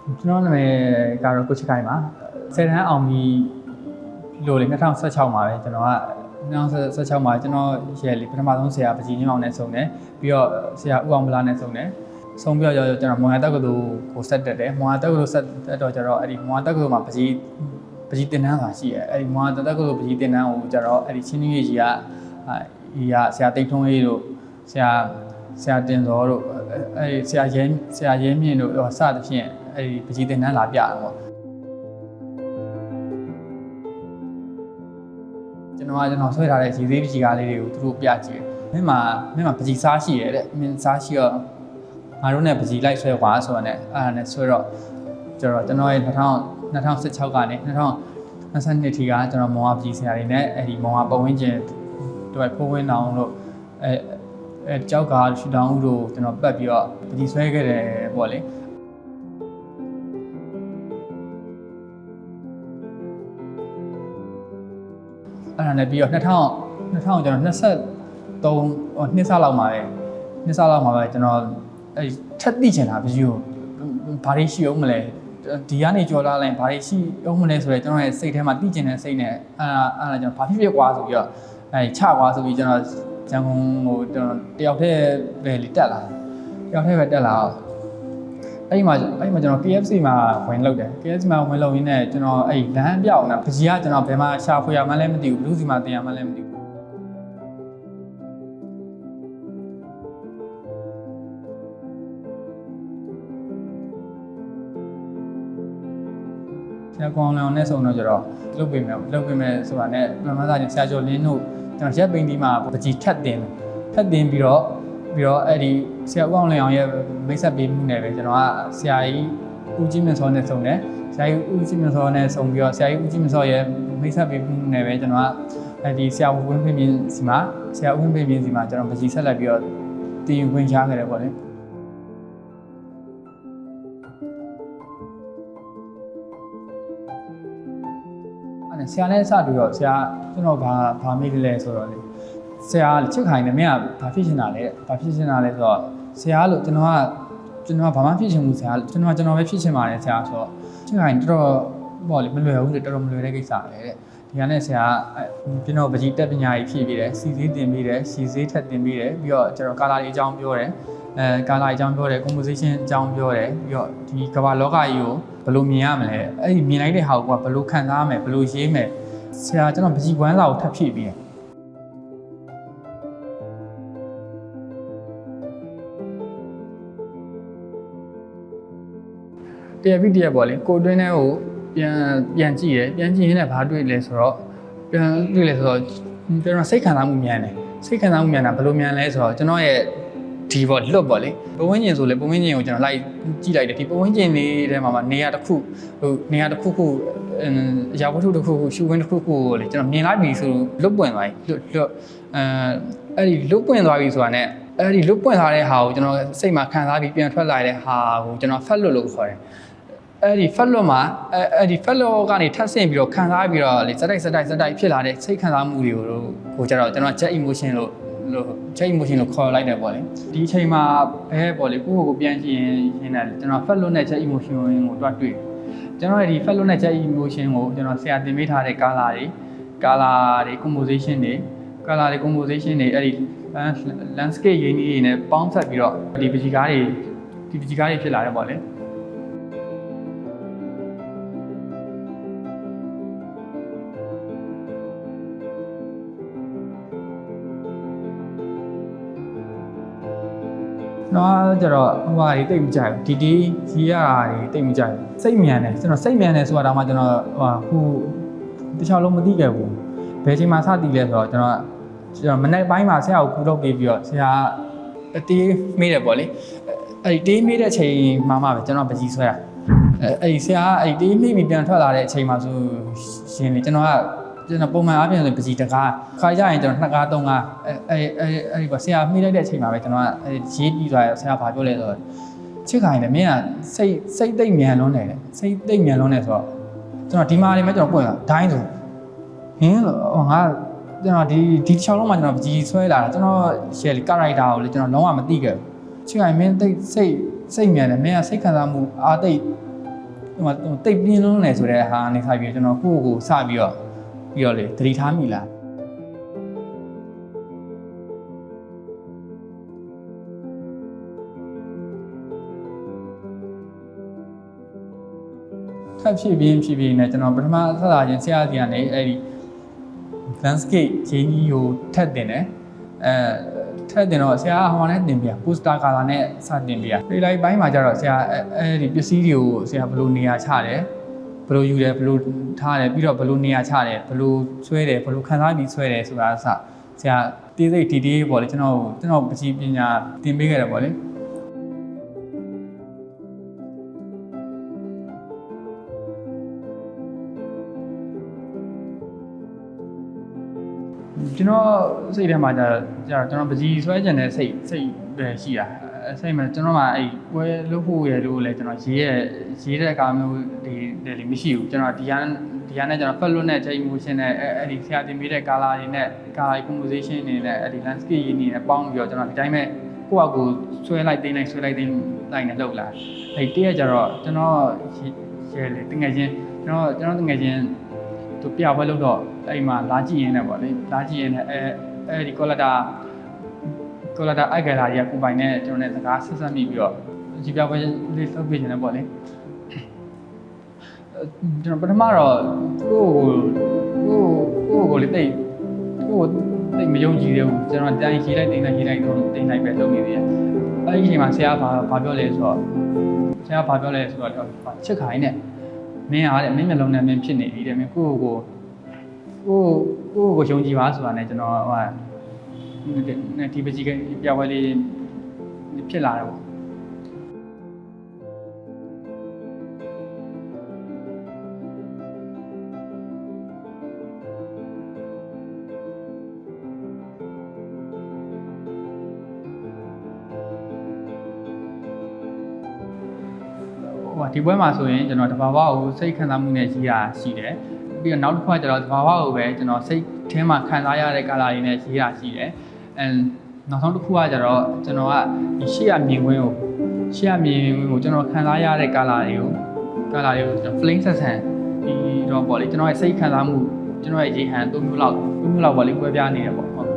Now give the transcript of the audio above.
ကျွန်တော်နာမည်ကတော့ကိုချစ်ခိုင်ပါ10တန်းအောင်ပြီးလို့လေ2016မှာပဲကျွန်တော်က2016မှာကျွန်တော်ရဲ့လေပထမဆုံးဆရာပကြီးညောင်းနဲ့ဆုံတယ်ပြီးတော့ဆရာဦးအောင်မလားနဲ့ဆုံတယ်ဆုံးပြီးတော့ကျွန်တော်မောင်ရတက္ကသိုလ်ကိုဆက်တက်တယ်မောင်ရတက္ကသိုလ်ဆက်တက်တော့ကျတော့အဲ့ဒီမောင်ရတက္ကသိုလ်မှာပကြီးတင်တန်းဆိုတာရှိတယ်အဲ့ဒီမောင်ရတက္ကသိုလ်ပကြီးတင်တန်းကိုကျတော့အဲ့ဒီချင်းကြီးကြီးကဆရာတိတ်ထုံးလေးတို့ဆရာတင်စောတို့အဲ့ဒီဆရာရဲမြင့်တို့စသဖြင့်အဲ့ဒီပကြီးတင်တန်းလာပြတာပေါ့ကျွန်တော်ဆွဲထားတဲ့ရည်သေးပကြီးကားလေးတွေကိုသူတို့ပြကြည့်တယ်မင်းမှာပကြီးစားရှိရတဲ့မင်းစားရှိတော့ငါတို့နဲ့ပကြီးလိုက်ဆွဲကွာဆိုတော့ねအဲ့ဒါနဲ့ဆွဲတော့ကျွန်တော်ရဲ့2016ကနေ2022ထိကကျွန်တော်မောင်ဟာပကြီးဆရာတွေနဲ့အဲ့ဒီမောင်ဟာပတ်ဝန်းကျင်တို့ဖိုးဝင်းတောင်တို့အဲကြောက်ကရှူတောင်းဦးတို့ကျွန်တော်ပတ်ပြီးတော့ပကြီးဆွဲခဲ့တယ်ပေါ့လေအဲ့ဒါနဲ့ပြီးတော့2000ကျွန်တော်23နှစ်ဆလောက်မှာပဲကျွန်တော်အဲ့ထက်သိချင်တာပကြီးကိုဘာတွေရှိအောင်မလဲဒီကနေကြော်လာလိုက်ဘာတွေရှိအောင်မလဲဆိုတော့ကျွန်တော်ရဲ့စိတ်ထဲမှာသိချင်တဲ့စိတ်နဲ့အဲ့ဒါကျွန်တော်ဘာဖြစ်ကွာဆိုပြီးတော့အဲ့ချကွာဆိုပြီးကျွန်တော်ရန်ကုန်ကိုကျွန်တော်တယောက်တည်းပဲလေတက်လာအဲ့ဒီမှာကျွန်တော် KFC မှာဝင်လုပ်တယ် KFC မှာဝင်လုပ်ရင်းနဲ့ကျွန်တော်အဲ့လမ်းပြောင်းတာပကြီးကကျွန်တော်ဘယ်မှာရှာဖွေရမှန်းလည်းမသိဘူးဘလူးစီမှာတင်ရမှန်းလည်းမသိဘူးဆရာကောင်လောင်နဲ့ဆုံတော့ကျတော့လုပ်ပေးမယ်ဆိုတာနဲ့ပထမစားချင်းဆရာကျော်လင်းတို့ကျွန်တော်ရက်ပိန်ဒီမှာပကြီးထက်တင်ပြီးတော့အဲ့ဒီဆရာဦးအောင်လင်းအောင်ရဲ့မိတ်ဆက်ပေးမှုနဲ့ပဲကျွန်တော်ကဆရာကြီးဦးကြီးမြင့်စောနဲ့ဆုံတယ်ဆရာကြီးဦးကြီးမြင့်စောနဲ့ဆုံပြီးတော့ဆရာကြီးဦးကြီးမြင့်စောရဲ့မိတ်ဆက်ပေးမှုနဲ့ပဲကျွန်တော်ကအဲ့ဒီဆရာဦးဝင်းဖေးမြင့်စီမှာကျွန်တော်ပကြီးဆက်လက်ပြီးတော့တည်ယူခွင့်ရခဲ့တယ်ပေါ့လေဆရာနဲ့စပြီးတော့ဆရာကျွန်တော်ဘာမေးလဲဆိုတော့လေဆရာချစ်ခိုင်နေမင်းကဘာဖြစ်နေတာလဲဆိုတော့ဆရာလို့ကျွန်တော်ဘာမှဖြစ်ချင်ဘူးဆရာကျွန်တော်ပဲဖြစ်ချင်ပါတယ်ဆရာဆိုတော့ချစ်ခိုင်တော်ပေါ့လေမလွယ်ဘူးလေတော်မလွယ်တဲ့ကိစ္စပဲတဲ့ဒီကနေ့ဆရာကျွန်တော်ပကြီးတက်ပညာကြီးဖြည့်ပြီးတယ်စီစေးတင်ပြီးတယ်ရှည်စေးထက်တင်ပြီးတယ်ပြီးတော့ကျွန်တော်ကာလာလေးအကြောင်းပြောတယ်ကာလာအကြောင်းပြောတယ် composition အကြောင်းပြောတယ်ပြီးတော့ဒီကမ္ဘာလောကကြီးကိုဘယ်လိုမြင်ရမလဲအဲ့ဒီမြင်လိုက်တဲ့ဟာကိုကဘယ်လိုခံစားရမလဲဘယ်လိုရေးမယ်ဆရာကျွန်တော်ပကြီးကွမ်းစာကိုထပ်ဖြည့်ပြီးတယ်တရပေါ့လေကိုတွင်းထဲကိုပြန်ကြည့်ရပြန်ကြည့်ရင်းနဲ့ဘာတွေ့လဲဆိုတော့ကျွန်တော်စိတ်ခံစားမှုမြန်တယ်စိတ်ခံစားမှုမြန်တာဘယ်လိုမြန်လဲဆိုတော့ကျွန်တော်ရဲ့ဒီပေါ့လွတ်ပေါ့လေပဝင်းကျင်ဆိုလေပဝင်းကျင်ကိုကျွန်တော်လိုက်ကြည့်လိုက်တယ်ဒီပဝင်းကျင်လေးထဲမှာနေရာတစ်ခုအရာဝတ္ထုတစ်ခုရှုခင်းတစ်ခုကိုလေကျွန်တော်မြင်လိုက်ပြီဆိုလွတ်ပွင့်သွားပြီအဲ့ဒီလွတ်ပွင့်သွားပြီဆိုတာနဲ့အဲ့ဒီလွတ်ပွင့်သွားတဲ့ဟာကိုကျွန်တော်စိတ်မှာခံစားပြီးပြန်ထွက်လာတဲ့ဟာကိုကျွန်တော်ဖက်လွတ်လို့ခေါ်တယ်အဲ့ဒီဖက်လွတ်မှာအဲ့ဒီဖက်လွတ်ကနေထပ်ဆင့်ပြီးတော့ခံစားပြီးတော့လေစတိုက်ဖြစ်လာတဲ့စိတ်ခံစားမှုတွေကိုကျတော့ကျွန်တော် jet emotion လို့ခေါ်လိုက်တယ်ပေါ့လေဒီအချိန်မှာပေါ့လေကိုယ့်ကိုပြန်ကြည့်ရင်လည်းကျွန်တော် fat load နဲ့ jet emotion ကိုတွားတွေ့ကျွန်တော်ရဲ့ဒီ fat load နဲ့ jet emotion ကိုကျွန်တော်ဆရာတင်ပေးထားတဲ့ color တွေ composition တွေအဲ့ဒီ landscape ရင်းကြီးတွေနဲ့ပေါင်းဆက်ပြီးတော့ဒီပကြီးကားတွေဖြစ်လာတယ်ပေါ့လေတော့ကျတော့ဟိုဟာတွေတိတ်မကြိုက်ဘူးဒီကြီးရတာတွေတိတ်မကြိုက်ဘူးစိတ်မြန်တယ်ကျွန်တော်စိတ်မြန်တယ်ဆိုတာတော့မှကျွန်တော်ဟိုတခြားလုံးမသိခဲ့ဘူးဘယ်ချိန်မှစတည်လဲဆိုတော့ကျွန်တော်မနေ့ပိုင်းမှာဆရာကိုကူတော့ပြီးတော့ဆရာတေးမေးတယ်ပေါ့လေအဲ့ဒီတေးမေးတဲ့အချိန်မှပဲကျွန်တော်ပကြီးဆွဲတာအဲ့ဒီဆရာအဲ့ဒီတေးမေးပြီးပြန်ထွက်လာတဲ့အချိန်မှာဆိုရှင်လေကျွန်တော်ပုံမှန်အားဖြင့်ဆိုပကြီးတကားခါကြရင်ကျွန်တော်2ကား3ကားအဲ့ဒီပေါ့ဆရာမိလိုက်တဲ့အချိန်မှာပဲကျွန်တော်ကရေးပြီးသွားတယ်ဆရာဘာပြောလဲဆိုတော့ချစ်ခိုင်တယ်မင်းကစိတ်သိမ့်မြန်လွန်းတယ်ဆိုတော့ကျွန်တော်ဒီမှာနေမှာကျွန်တော်ပွင့်လာဒိုင်းဆိုဟင်းငါကျွန်တော်ဒီတစ်ချောင်းလုံးမှာကျွန်တော်ပကြီးဆွဲလာတာကျွန်တော်ရှယ်ကာရိုက်တာကိုလေကျွန်တော်လုံးဝမသိခဲ့ဘူးချစ်ခိုင်မင်းစိတ်မြန်တယ်မင်းကစိတ်ခံစားမှုအားသိ တိတ်ပြင်းလုံးနေဆိုတဲ့ဟာနေဆိုင်ပြီးကျွန်တော်ကိုယ့်ကိုစပြီးတော့လေသတိထားမိလားထပ်ဖြစ်ပြီးနဲ့ကျွန်တော်ပထမဆက်လာခြင်းဆရာကြီးကနေအဲ့ဒီ landscape ဂျင်းကြီးကိုထပ်တင်တယ်ထပ်တင်တော့ဆရာဟိုနဲ့တင်ပြ poster color နဲ့စတင်ပြဒီလိုက်ပိုင်းမှာကျတော့ဆရာအဲ့ဒီပစ္စည်းတွေကိုဆရာဘယ်လိုနေရာချတယ်ဘယ်လိုယူတယ်ဘယ်လိုထားတယ်ပြီးတော့ဘယ်လိုနေရာချတယ်ဘယ်လိုဆွဲတယ်ဘယ်လိုခန်းစားပြီးဆွဲတယ်ဆိုတာအစဆရာတေးစိတ်ဒီဒီပေါ့လေကျွန်တော်ပကြီးပညာသင်ပေးခဲ့တယ်ပေါ့လေကျွန်တော်စိတ်ထဲမှာကျွန်တော်ပကြီးဆွဲကြတဲ့စိတ်ပဲရှိတာစိတ်မှာကျွန်တော်ကအဲ့ပွဲလုပ်ဖို့ရလို့လဲကျွန်တော်ရေးတဲ့ကာမျိုးဒီလေမရှိဘူးကျွန်တော်ဒီကနဲ့ကျွန်တော်ဖက်လွတ်နဲ့ emotion နဲ့အဲ့ဒီဆရာတင်ပေးတဲ့ color တွေနဲ့ color composition တွေနဲ့အဲ့ဒီ landscape တွေနဲ့ပေါင်းပြီးတော့ကျွန်တော်ဒီတိုင်းပဲကိုယ့်အကူဆွဲလိုက်သိမ်းလိုက်နဲ့လုပ်လာအဲ့တည့်ရကြတော့ကျွန်တော်ရဲလေတငယ်ချင်းကျွန်တော်တငယ်ချင်းသူပြပွဲလုပ်တော့အဲ့မှာလာကြည့်ရင်းနဲ့ပေါ့လေလာကြည့်ရင်းနဲ့အဲ့ဒီကောလာတာအိုက်ကလာကြီးကကိုပိုင်နဲ့ကျွန်တော်နဲ့စကားဆက်ဆက်မိပြီးတော့ဒီပြပွဲလေးလုပ်ပြနေတယ်ပေါ့လေကျွန်တော်ပထမတော့ကိုလေးတိတ်မယုံကြည်သေးဘူးကျွန်တော်တိုင်းရေးလိုက်တော့တိတ်လိုက်ပဲလုပ်နေသေးတယ်အဲ့ဒီအချိန်မှာဆရာဘာပြောလဲဆိုတော့ချစ်ခိုင်းနဲ့မင်းအားတဲ့မင်းမျက်လုံးနဲ့မင်းဖြစ်နေပြီတဲ့မင်းကိုယုံကြည်ပါဆိုတာနဲ့ကျွန်တော်ဒီပကြီးကပြပွဲလေးဖြစ်လာတယ်ပေါ့ဒီပွဲမှာဆိုရင်ကျွန်တော်တဘာဝကိုစိတ်ခံစားမှုနဲ့ရေးတာရှိတယ်ပြီးတော့နောက်တစ်ခါကျတော့တဘာဝကိုပဲကျွန်တော်စိတ်ထဲမှာခံစားရတဲ့ကာလာတွေနဲ့ရေးတာရှိတယ်နောက်ဆုံးတစ်ခုကကျတော့ကျွန်တော်ကဒီရှေ့ရမြင်ကွင်းကိုကျွန်တော်ခံစားရတဲ့ကာလာတွေကိုကျွန်တော် flame ဆက်ဆန်ဒီတော့ပေါ့လေကျွန်တော်ရဲ့စိတ်ခံစားမှုကျွန်တော်ရဲ့ရေဟန်3မျိုးလောက်ပေါ့လေကွဲပြားနေတယ်ပေါ့ဟုတ်